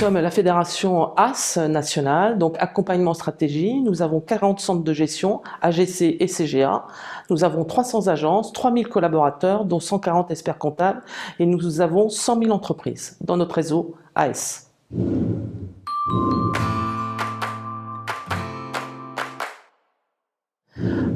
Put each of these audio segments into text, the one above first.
sommes la fédération AS nationale, donc accompagnement stratégie. Nous avons 40 centres de gestion, AGC et CGA. Nous avons 300 agences, 3000 collaborateurs, dont 140 experts comptables. Et nous avons 100 000 entreprises dans notre réseau AS.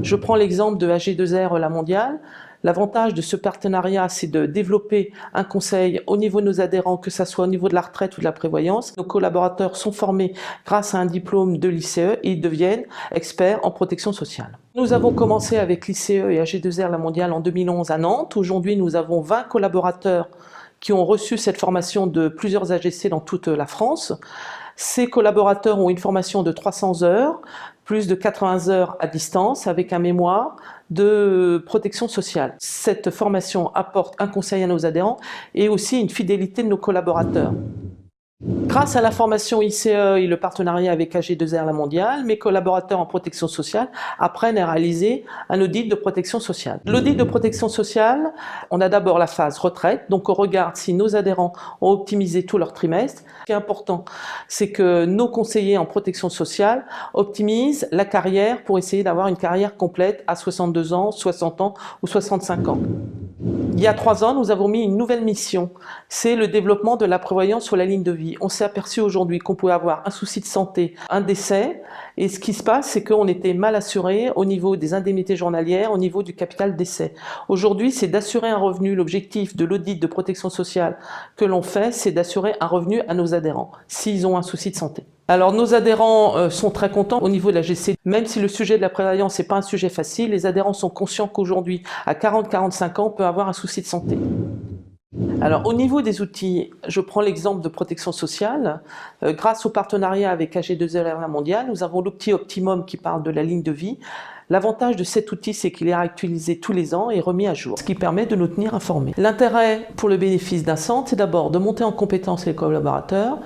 Je prends l'exemple de AG2R La Mondiale. L'avantage de ce partenariat, c'est de développer un conseil au niveau de nos adhérents, que ce soit au niveau de la retraite ou de la prévoyance. Nos collaborateurs sont formés grâce à un diplôme de l'ICE et ils deviennent experts en protection sociale. Nous avons commencé avec l'ICE et AG2R La Mondiale en 2011 à Nantes. Aujourd'hui, nous avons 20 collaborateurs qui ont reçu cette formation de plusieurs AGC dans toute la France. Ces collaborateurs ont une formation de 300 heures, plus de 80 heures à distance, avec un mémoire de protection sociale. Cette formation apporte un conseil à nos adhérents et aussi une fidélité de nos collaborateurs. Grâce à la formation ICE et le partenariat avec AG2R La Mondiale, mes collaborateurs en protection sociale apprennent à réaliser un audit de protection sociale. L'audit de protection sociale, on a d'abord la phase retraite, donc on regarde si nos adhérents ont optimisé tout leur trimestre. Ce qui est important, c'est que nos conseillers en protection sociale optimisent la carrière pour essayer d'avoir une carrière complète à 62 ans, 60 ans ou 65 ans. Il y a 3 ans, nous avons mis une nouvelle mission, c'est le développement de la prévoyance sur la ligne de vie. On s'est aperçu aujourd'hui qu'on pouvait avoir un souci de santé, un décès, et ce qui se passe, c'est qu'on était mal assuré au niveau des indemnités journalières, au niveau du capital décès. Aujourd'hui, c'est d'assurer un revenu. L'objectif de l'audit de protection sociale que l'on fait, c'est d'assurer un revenu à nos adhérents, s'ils ont un souci de santé. Alors nos adhérents sont très contents au niveau de la GC, même si le sujet de la prévoyance n'est pas un sujet facile, les adhérents sont conscients qu'aujourd'hui, à 40-45 ans, on peut avoir un souci de santé. Alors au niveau des outils, je prends l'exemple de protection sociale. Grâce au partenariat avec AG2R La Mondiale, nous avons l'outil Optimum qui parle de la ligne de vie. L'avantage de cet outil, c'est qu'il est actualisé tous les ans et remis à jour, ce qui permet de nous tenir informés. L'intérêt pour le bénéfice d'un centre, c'est d'abord de monter en compétence les collaborateurs,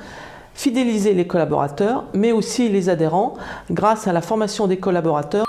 fidéliser les collaborateurs, mais aussi les adhérents grâce à la formation des collaborateurs.